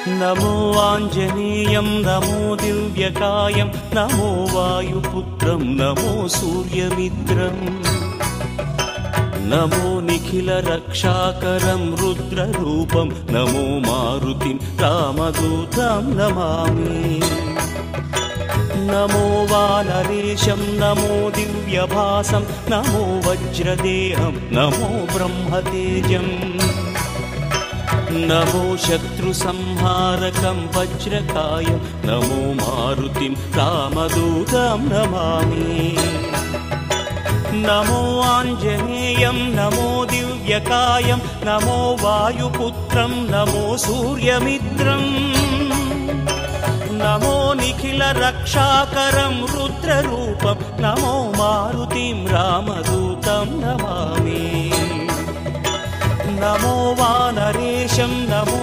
नमो आञ्जनेयं नमो दिव्यकायं नमो वायुपुत्रं नमो सूर्यमित्रम् नमो निखिलरक्षाकरं रुद्ररूपं नमो मारुतिं रामदूतं Namami नमो वानरेशं नमो दिव्यभासं नमो वज्रदेहं नमो ब्रह्मतेजम् नमो शत्रुसंहारकं वज्रकायं नमो मारुतिं रामदूतं Namami नमो आञ्जनेयं नमो दिव्यकायं नमो वायुपुत्रं नमो सूर्यमित्रम् नमो निखिलरक्षाकरं रुद्ररूपं नमो मारुतिं रामदूतं Namami नमो वानरेशं नमो